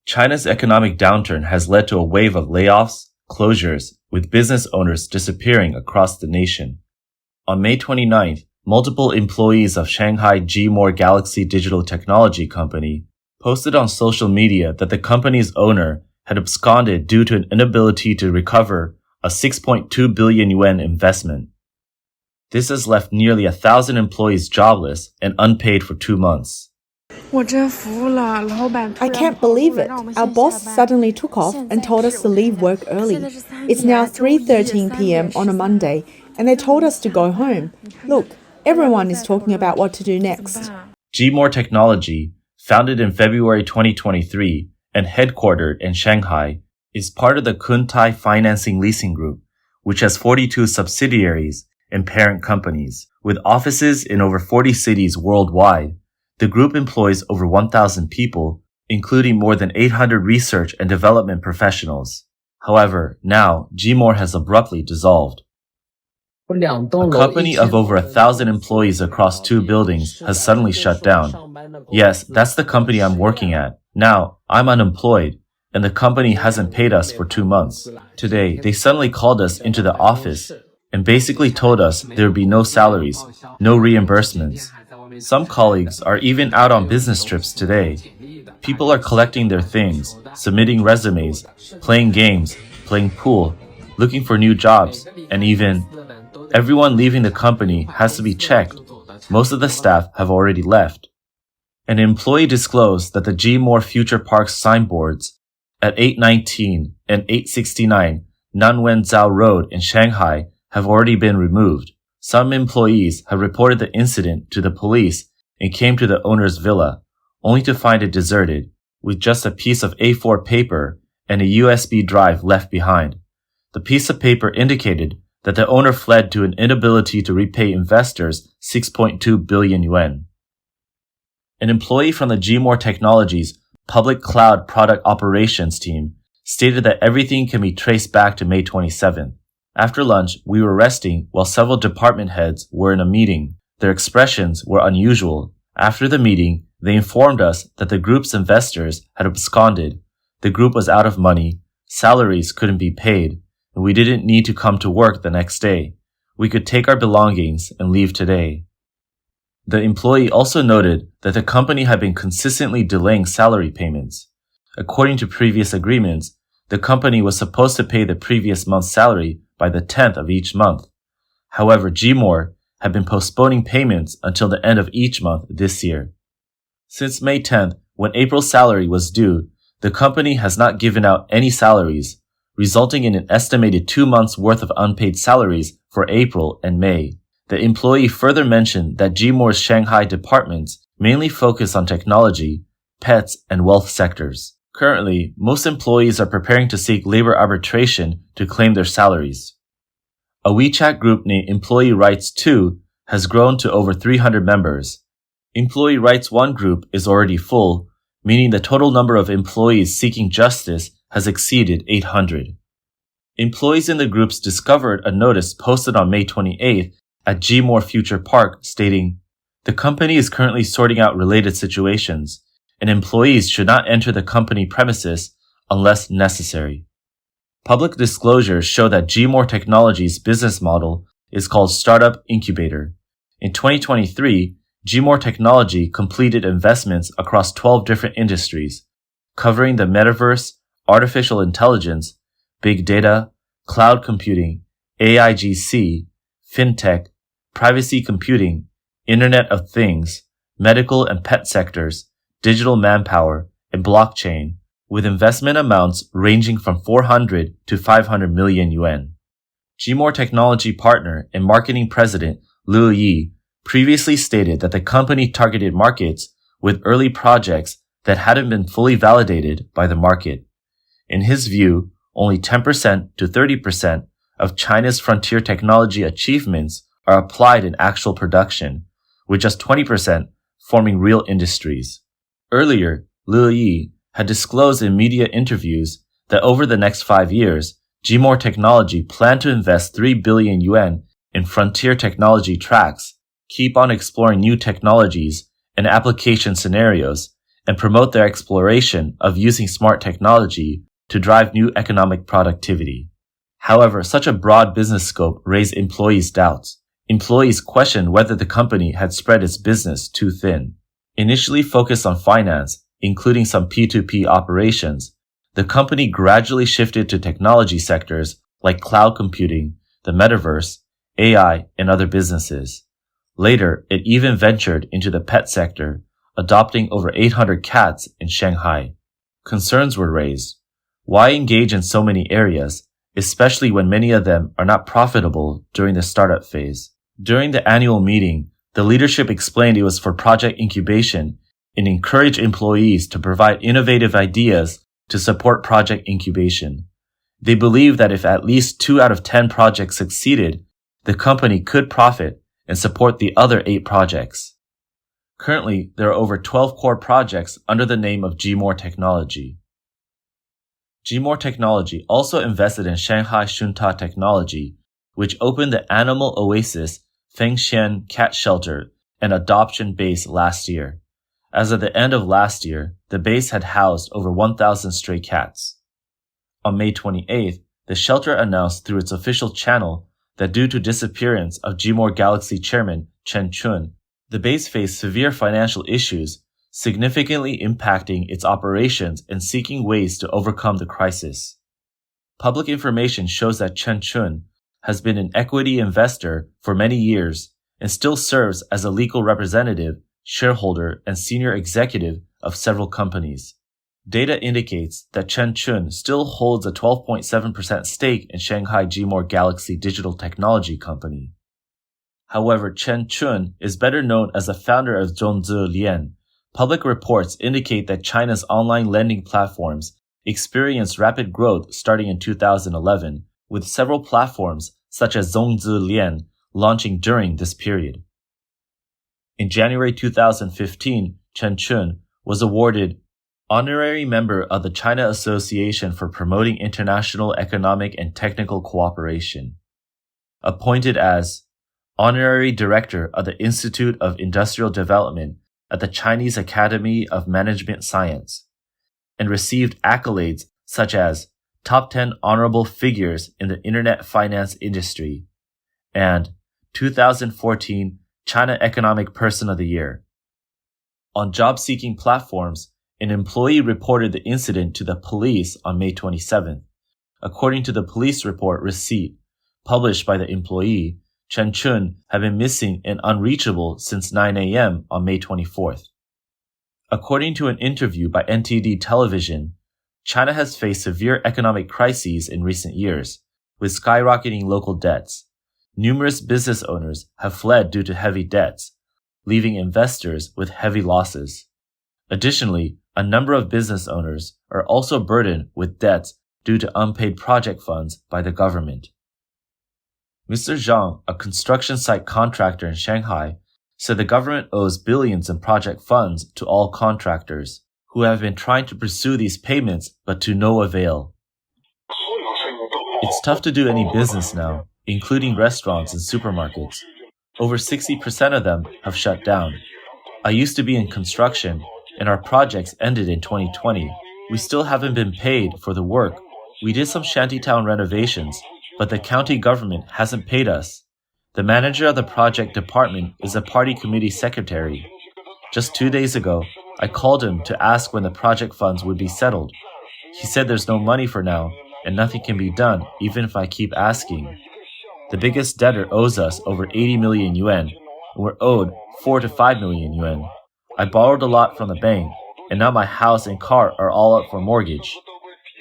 China's economic downturn has led to a wave of layoffs, closures, with business owners disappearing across the nation. On May 29th, multiple employees of Shanghai G-More Galaxy Digital Technology Company posted on social media that the company's owner had absconded due to an inability to recover a 6.2 billion yuan investment. This has left nearly 1,000 employees jobless and unpaid for 2 months. I can't believe it. Our boss suddenly took off and told us to leave work early. It's now 3:13 p.m. on a Monday, and they told us to go home. Look, everyone is talking about what to do next. G-More Technology, founded in February 2023 and headquartered in Shanghai, is part of the Kuntai Financing Leasing Group, which has 42 subsidiaries and parent companies. With offices in over 40 cities worldwide, the group employs over 1,000 people, including more than 800 research and development professionals. However, now G-More has abruptly dissolved. A company of over 1,000 employees across 2 buildings has suddenly shut down. Yes, that's the company I'm working at. Now, I'm unemployed, and the company hasn't paid us for 2 months. Today, they suddenly called us into the office and basically told us there would be no salaries, no reimbursements. Some colleagues are even out on business trips today. People are collecting their things, submitting resumes, playing games, playing pool, looking for new jobs, and even everyone leaving the company has to be checked. Most of the staff have already left. An employee disclosed that the G-More Future Park signboards at 819 and 869 Nanwenzhou Road in Shanghai have already been removed. Some employees have reported the incident to the police and came to the owner's villa, only to find it deserted, with just a piece of A4 paper and a USB drive left behind. The piece of paper indicated that the owner fled due to an inability to repay investors 6.2 billion yuan. An employee from the G-More Technologies Public Cloud Product Operations team stated that everything can be traced back to May 27th. After lunch, we were resting while several department heads were in a meeting. Their expressions were unusual. After the meeting, they informed us that the group's investors had absconded. The group was out of money, salaries couldn't be paid, and we didn't need to come to work the next day. We could take our belongings and leave today. The employee also noted that the company had been consistently delaying salary payments. According to previous agreements, the company was supposed to pay the previous month's salary by the 10th of each month. However, G-More had been postponing payments until the end of each month this year. Since May 10th, when April's salary was due, the company has not given out any salaries, resulting in an estimated 2 months' worth of unpaid salaries for April and May. The employee further mentioned that G-More's Shanghai departments mainly focus on technology, pets, and wealth sectors. Currently, most employees are preparing to seek labor arbitration to claim their salaries. A WeChat group named Employee Rights 2 has grown to over 300 members. Employee Rights 1 group is already full, meaning the total number of employees seeking justice has exceeded 800. Employees in the groups discovered a notice posted on May 28th at G-More Future Park stating, "The company is currently sorting out related situations, and employees should not enter the company premises unless necessary." Public disclosures show that G-More Technology's business model is called Startup Incubator. In 2023, G-More Technology completed investments across 12 different industries, covering the metaverse, artificial intelligence, big data, cloud computing, AIGC, fintech, privacy computing, Internet of Things, medical and pet sectors, digital manpower, and blockchain, with investment amounts ranging from 400 to 500 million yuan. G-More Technology partner and marketing president Liu Yi previously stated that the company targeted markets with early projects that hadn't been fully validated by the market. In his view, only 10% to 30% of China's frontier technology achievements are applied in actual production, with just 20% forming real industries. Earlier, Liu Yi had disclosed in media interviews that over the next 5 years, G-More Technology planned to invest 3 billion yuan in frontier technology tracks, keep on exploring new technologies and application scenarios, and promote their exploration of using smart technology to drive new economic productivity. However, such a broad business scope raised employees' doubts. Employees questioned whether the company had spread its business too thin. Initially focused on finance, including some P2P operations, the company gradually shifted to technology sectors like cloud computing, the metaverse, AI, and other businesses. Later, it even ventured into the pet sector, adopting over 800 cats in Shanghai. Concerns were raised. Why engage in so many areas, especially when many of them are not profitable during the startup phase? During the annual meeting, the leadership explained it was for project incubation and encouraged employees to provide innovative ideas to support project incubation. They believed that if at least 2 out of 10 projects succeeded, the company could profit and support the other 8 projects. Currently, there are over 12 core projects under the name of Gmore Technology. Gmore Technology also invested in Shanghai Shunta Technology, which opened the Animal Oasis Fengshan Cat Shelter and Adoption Base last year. As of the end of last year, the base had housed over 1,000 stray cats. On May 28th, the shelter announced through its official channel that due to disappearance of Gmore Galaxy chairman Chen Chun, the base faced severe financial issues, significantly impacting its operations and seeking ways to overcome the crisis. Public information shows that Chen Chun has been an equity investor for many years and still serves as a legal representative, shareholder, and senior executive of several companies. Data indicates that Chen Chun still holds a 12.7% stake in Shanghai Gmore Galaxy Digital Technology Company. However, Chen Chun is better known as the founder of Zhongzi Lian. Public reports indicate that China's online lending platforms experienced rapid growth starting in 2011, with several platforms such as Zhongzi Lian launching during this period. In January 2015, Chen Chun was awarded Honorary Member of the China Association for Promoting International Economic and Technical Cooperation, appointed as Honorary Director of the Institute of Industrial Development at the Chinese Academy of Management Science, and received accolades such as Top 10 Honorable Figures in the Internet Finance Industry and 2014 China Economic Person of the Year. On job-seeking platforms, an employee reported the incident to the police on May 27th. According to the police report receipt published by the employee, Chen Chun had been missing and unreachable since 9 a.m. on May 24th. According to an interview by NTD Television, China has faced severe economic crises in recent years, with skyrocketing local debts. Numerous business owners have fled due to heavy debts, leaving investors with heavy losses. Additionally, a number of business owners are also burdened with debts due to unpaid project funds by the government. Mr. Zhang, a construction site contractor in Shanghai, said the government owes billions in project funds to all contractors, who have been trying to pursue these payments but to no avail. It's tough to do any business now, including restaurants and supermarkets. Over 60% of them have shut down. I used to be in construction, and our projects ended in 2020. We still haven't been paid for the work. We did some shantytown renovations, but the county government hasn't paid us. The manager of the project department is a party committee secretary. Just 2 days ago, I called him to ask when the project funds would be settled. He said there's no money for now, and nothing can be done even if I keep asking. The biggest debtor owes us over 80 million yuan, and we're owed 4 to 5 million yuan. I borrowed a lot from the bank, and now my house and car are all up for mortgage.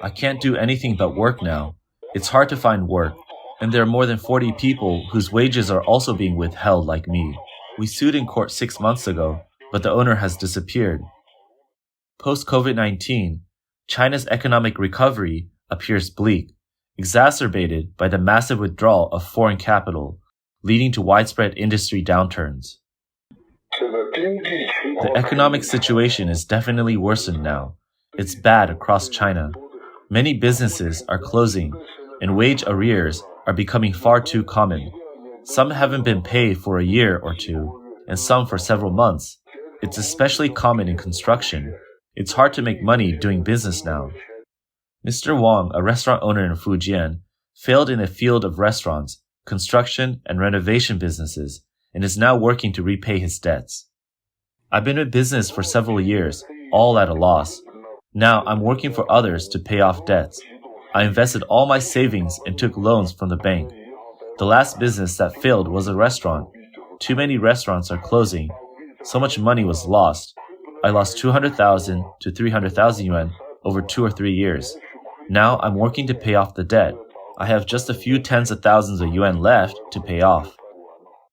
I can't do anything but work now. It's hard to find work, and there are more than 40 people whose wages are also being withheld like me. We sued in court 6 months ago, but the owner has disappeared. Post-COVID-19, China's economic recovery appears bleak, exacerbated by the massive withdrawal of foreign capital, leading to widespread industry downturns. The economic situation is definitely worsened now. It's bad across China. Many businesses are closing, and wage arrears are becoming far too common. Some haven't been paid for a year or two, and some for several months. It's especially common in construction. It's hard to make money doing business now. Mr. Wang, a restaurant owner in Fujian, failed in the field of restaurants, construction, and renovation businesses, and is now working to repay his debts. I've been in business for several years, all at a loss. Now I'm working for others to pay off debts. I invested all my savings and took loans from the bank. The last business that failed was a restaurant. Too many restaurants are closing. So much money was lost. I lost 200,000 to 300,000 yuan over 2 or 3 years. Now I'm working to pay off the debt. I have just a few tens of thousands of yuan left to pay off.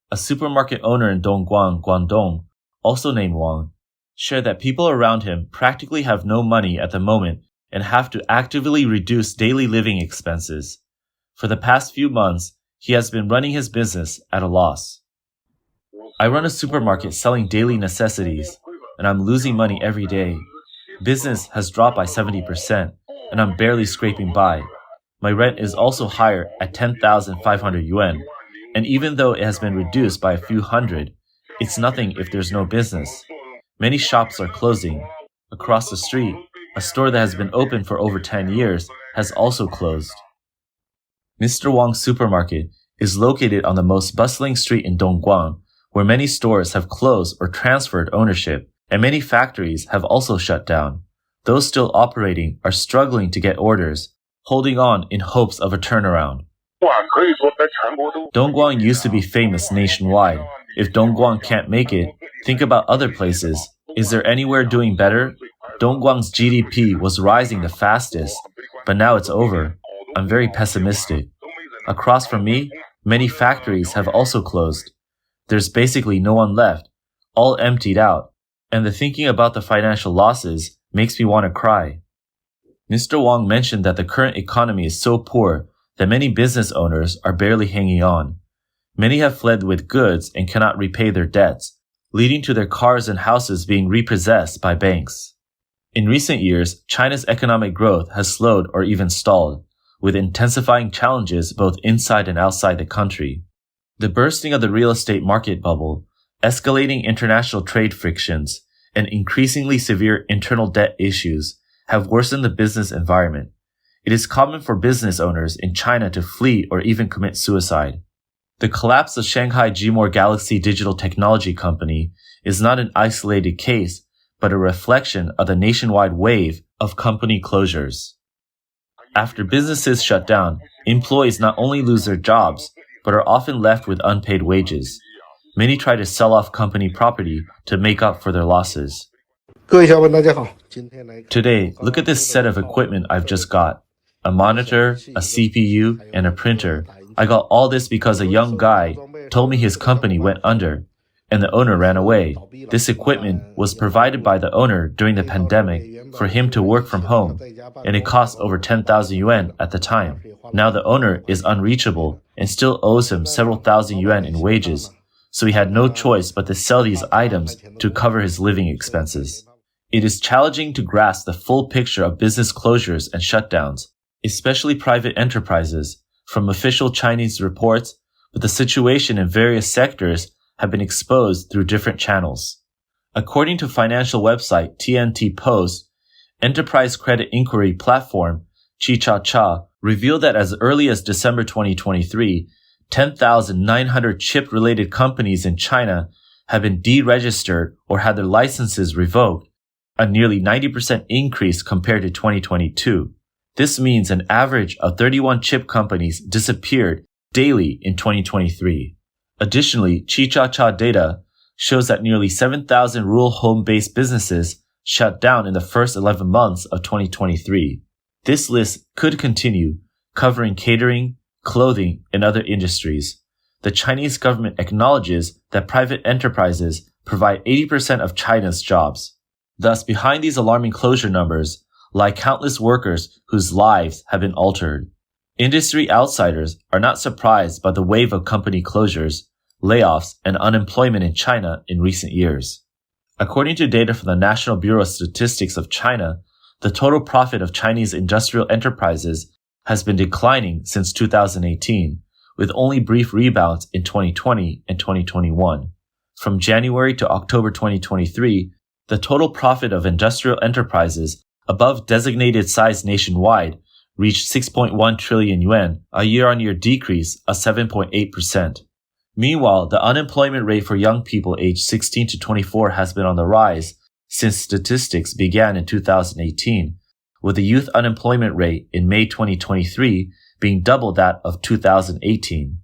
A supermarket owner in Dongguan, Guangdong, also named Wang, shared that people around him practically have no money at the moment and have to actively reduce daily living expenses. For the past few months, he has been running his business at a loss. I run a supermarket selling daily necessities, and I'm losing money every day. Business has dropped by 70%, and I'm barely scraping by. My rent is also higher at 10,500 yuan, and even though it has been reduced by a few hundred, it's nothing if there's no business. Many shops are closing. Across the street, a store that has been open for over 10 years has also closed. Mr. Wang's supermarket is located on the most bustling street in Dongguan, where many stores have closed or transferred ownership, and many factories have also shut down. Those still operating are struggling to get orders, holding on in hopes of a turnaround. Dongguan used to be famous nationwide. If Dongguan can't make it, think about other places. Is there anywhere doing better? Dongguan's GDP was rising the fastest, but now it's over. I'm very pessimistic. Across from me, many factories have also closed. There's basically no one left, all emptied out, and the thinking about the financial losses makes me want to cry. Mr. Wang mentioned that the current economy is so poor that many business owners are barely hanging on. Many have fled with goods and cannot repay their debts, leading to their cars and houses being repossessed by banks. In recent years, China's economic growth has slowed or even stalled, with intensifying challenges both inside and outside the country. The bursting of the real estate market bubble, escalating international trade frictions, and increasingly severe internal debt issues have worsened the business environment. It is common for business owners in China to flee or even commit suicide. The collapse of Shanghai Gmore Galaxy Digital Technology Company is not an isolated case, but a reflection of the nationwide wave of company closures. After businesses shut down, employees not only lose their jobs, but are often left with unpaid wages. Many try to sell off company property to make up for their losses. Today, look at this set of equipment I've just got. A monitor, a CPU, and a printer. I got all this because a young guy told me his company went under, and the owner ran away. This equipment was provided by the owner during the pandemic for him to work from home, and it cost over 10,000 yuan at the time. Now the owner is unreachable and still owes him several thousand yuan in wages, so he had no choice but to sell these items to cover his living expenses. It is challenging to grasp the full picture of business closures and shutdowns, especially private enterprises, from official Chinese reports, but the situation in various sectors have been exposed through different channels. According to financial website TNT Post, enterprise credit inquiry platform Chi-Cha-Cha revealed that as early as December 2023, 10,900 chip-related companies in China have been deregistered or had their licenses revoked, a nearly 90% increase compared to 2022. This means an average of 31 chip companies disappeared daily in 2023. Additionally, Chi-Cha-Cha data shows that nearly 7,000 rural home-based businesses shut down in the first 11 months of 2023. This list could continue, covering catering, clothing, and other industries. The Chinese government acknowledges that private enterprises provide 80% of China's jobs. Thus, behind these alarming closure numbers lie countless workers whose lives have been altered. Industry outsiders are not surprised by the wave of company closures, layoffs, and unemployment in China in recent years. According to data from the National Bureau of Statistics of China, the total profit of Chinese industrial enterprises has been declining since 2018, with only brief rebounds in 2020 and 2021. From January to October 2023, The total profit of industrial enterprises above designated size nationwide reached 6.1 trillion yuan, a year-on-year decrease of 7.8%. Meanwhile, the unemployment rate for young people aged 16 to 24 has been on the rise since statistics began in 2018, with the youth unemployment rate in May 2023 being double that of 2018.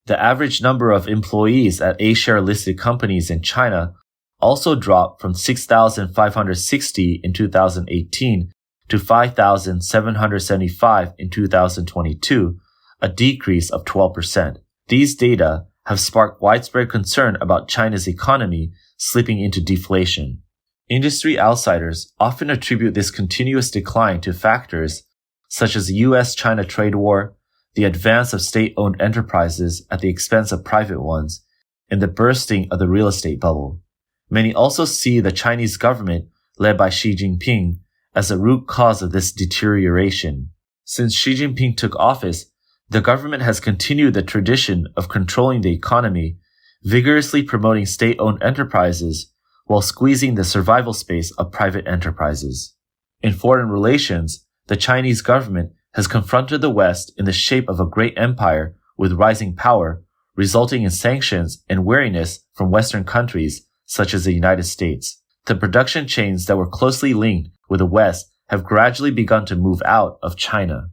The average number of employees at A-share listed companies in China also dropped from 6,560 in 2018 to 5,775 in 2022, a decrease of 12%. These data have sparked widespread concern about China's economy slipping into deflation. Industry outsiders often attribute this continuous decline to factors such as the US-China trade war, the advance of state-owned enterprises at the expense of private ones, and the bursting of the real estate bubble. Many also see the Chinese government, led by Xi Jinping, as the root cause of this deterioration. Since Xi Jinping took office, the government has continued the tradition of controlling the economy, vigorously promoting state-owned enterprises while squeezing the survival space of private enterprises. In foreign relations, the Chinese government has confronted the West in the shape of a great empire with rising power, resulting in sanctions and wariness from Western countries such as the United States. The production chains that were closely linked with the West have gradually begun to move out of China.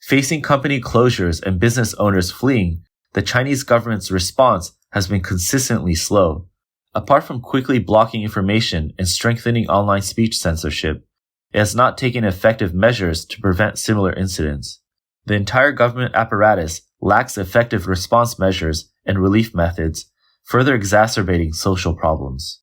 Facing company closures and business owners fleeing, the Chinese government's response has been consistently slow. Apart from quickly blocking information and strengthening online speech censorship, it has not taken effective measures to prevent similar incidents. The entire government apparatus lacks effective response measures and relief methods, further exacerbating social problems.